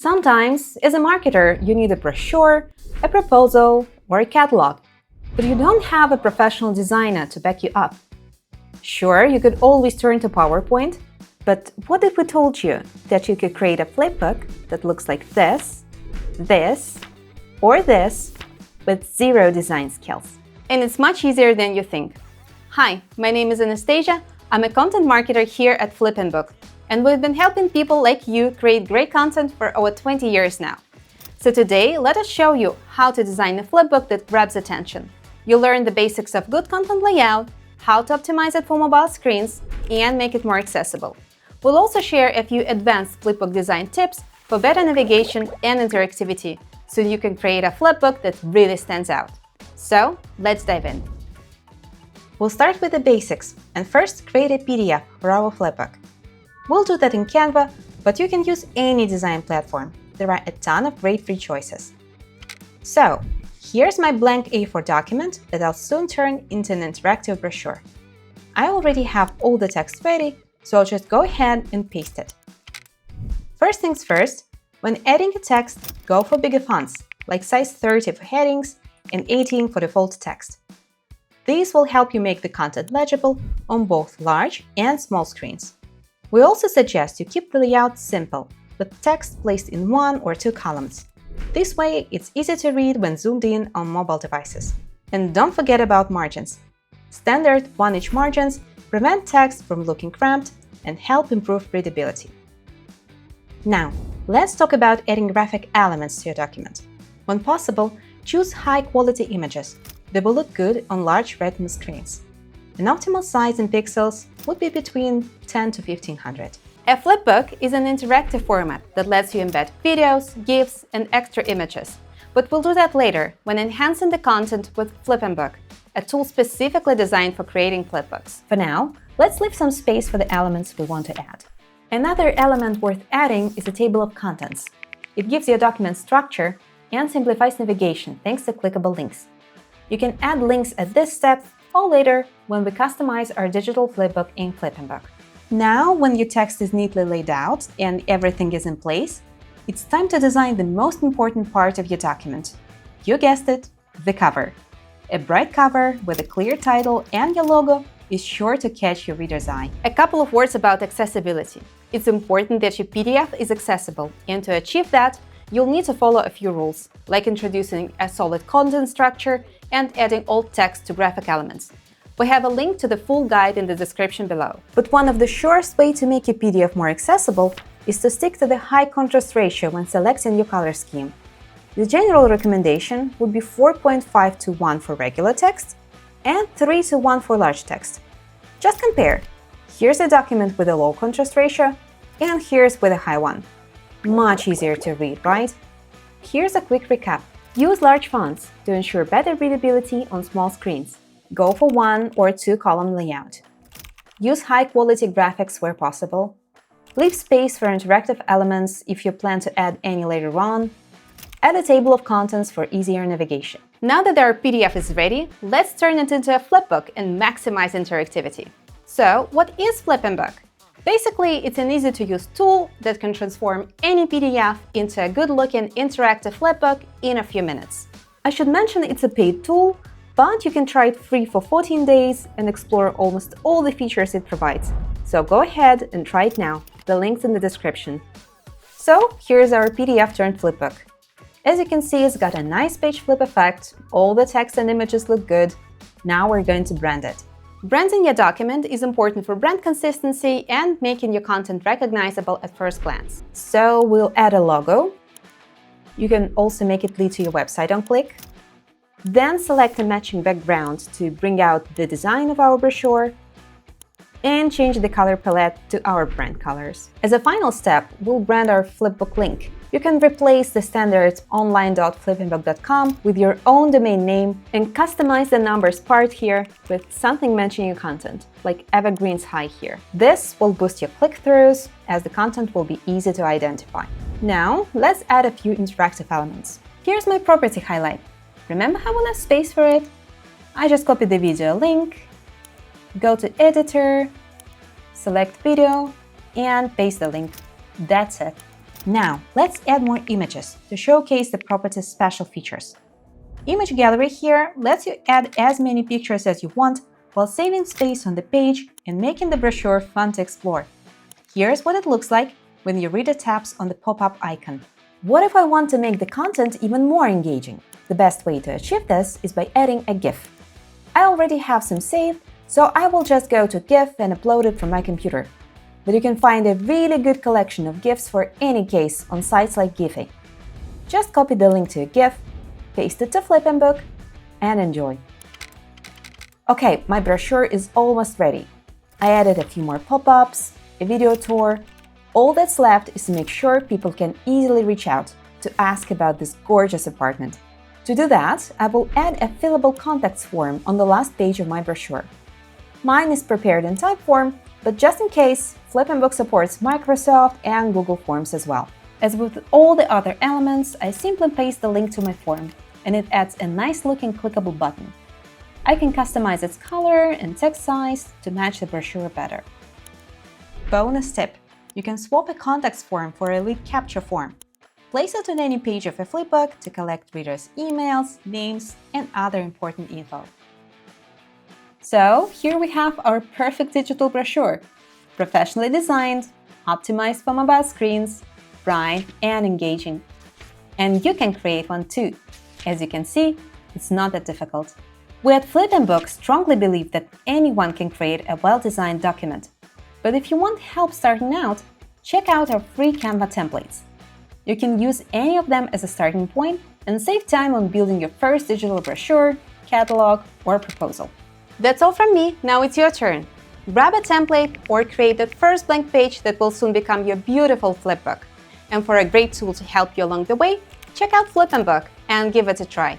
Sometimes, as a marketer, you need a brochure, a proposal, or a catalog, but you don't have a professional designer to back you up. Sure, you could always turn to PowerPoint, but what if we told you that you could create a flipbook that looks like this, or this, with zero design skills? And it's much easier than you think. Hi, my name is Anastasia. I'm a content marketer here at FlippingBook, and we've been helping people like you create great content for over 20 years now. So today, let us show you how to design a flipbook that grabs attention. You'll learn the basics of good content layout, how to optimize it for mobile screens, and make it more accessible. We'll also share a few advanced flipbook design tips for better navigation and interactivity, so you can create a flipbook that really stands out. So, let's dive in. We'll start with the basics and first create a PDF for our flipbook. We'll do that in Canva, but you can use any design platform. There are a ton of great free choices. So, here's my blank A4 document that I'll soon turn into an interactive brochure. I already have all the text ready, so I'll just go ahead and paste it. First things first, when adding a text, go for bigger fonts, like size 30 for headings and 18 for default text. These will help you make the content legible on both large and small screens. We also suggest you keep the layout simple, with text placed in one or two columns. This way, it's easy to read when zoomed in on mobile devices. And don't forget about margins. Standard 1-inch margins prevent text from looking cramped and help improve readability. Now, let's talk about adding graphic elements to your document. When possible, choose high-quality images. They will look good on large retina screens. An optimal size in pixels would be between 10 to 1500. A flipbook is an interactive format that lets you embed videos, GIFs, and extra images. But we'll do that later when enhancing the content with FlippingBook, a tool specifically designed for creating flipbooks. For now, let's leave some space for the elements we want to add. Another element worth adding is a table of contents. It gives your document structure and simplifies navigation thanks to clickable links. You can add links at this step or later when we customize our digital flipbook in FlippingBook. Now, when your text is neatly laid out and everything is in place, it's time to design the most important part of your document. You guessed it, the cover. A bright cover with a clear title and your logo is sure to catch your reader's eye. A couple of words about accessibility. It's important that your PDF is accessible, and to achieve that, you'll need to follow a few rules, like introducing a solid content structure and adding alt text to graphic elements. We have a link to the full guide in the description below. But one of the surest ways to make your PDF more accessible is to stick to the high contrast ratio when selecting your color scheme. The general recommendation would be 4.5 to 1 for regular text and 3 to 1 for large text. Just compare. Here's a document with a low contrast ratio, and here's with a high one. Much easier to read, right? Here's a quick recap. Use large fonts to ensure better readability on small screens. Go for 1 or 2 column layout. Use high-quality graphics where possible. Leave space for interactive elements if you plan to add any later on. Add a table of contents for easier navigation. Now that our PDF is ready, let's turn it into a flipbook and maximize interactivity. So, what is FlippingBook? Basically, it's an easy-to-use tool that can transform any PDF into a good-looking interactive flipbook in a few minutes. I should mention it's a paid tool, but you can try it free for 14 days and explore almost all the features it provides. So go ahead and try it now. The link's in the description. So here's our PDF turned flipbook. As you can see, it's got a nice page flip effect, all the text and images look good. Now we're going to brand it. Branding your document is important for brand consistency and making your content recognizable at first glance. So we'll add a logo. You can also make it lead to your website on click. Then select a matching background to bring out the design of our brochure and change the color palette to our brand colors. As a final step, we'll brand our flipbook link. You can replace the standard online.flippingbook.com with your own domain name and customize the numbers part here with something mentioning your content, like evergreens high here. This will boost your click-throughs as the content will be easy to identify. Now, let's add a few interactive elements. Here's my property highlight. Remember how I left space for it? I just copied the video link, go to Editor, select Video, and paste the link. That's it. Now, let's add more images to showcase the property's special features. Image Gallery here lets you add as many pictures as you want while saving space on the page and making the brochure fun to explore. Here's what it looks like when your reader taps on the pop-up icon. What if I want to make the content even more engaging? The best way to achieve this is by adding a GIF. I already have some saved, so I will just go to GIF and upload it from my computer. But you can find a really good collection of GIFs for any case on sites like Giphy. Just copy the link to a GIF, paste it to FlippingBook, and enjoy. Okay, my brochure is almost ready. I added a few more pop-ups, a video tour. All that's left is to make sure people can easily reach out to ask about this gorgeous apartment. To do that, I will add a fillable contacts form on the last page of my brochure. Mine is prepared in Typeform, but just in case, FlippingBook supports Microsoft and Google Forms as well. As with all the other elements, I simply paste the link to my form, and it adds a nice-looking clickable button. I can customize its color and text size to match the brochure better. Bonus tip: you can swap a contacts form for a lead capture form. Place it on any page of a Flipbook to collect readers' emails, names, and other important info. So, here we have our perfect digital brochure. Professionally designed, optimized for mobile screens, bright and engaging. And you can create one too. As you can see, it's not that difficult. We at FlippingBook strongly believe that anyone can create a well-designed document. But if you want help starting out, check out our free Canva templates. You can use any of them as a starting point and save time on building your first digital brochure, catalog, or proposal. That's all from me, now it's your turn. Grab a template or create that first blank page that will soon become your beautiful flipbook. And for a great tool to help you along the way, check out FlippingBook and give it a try.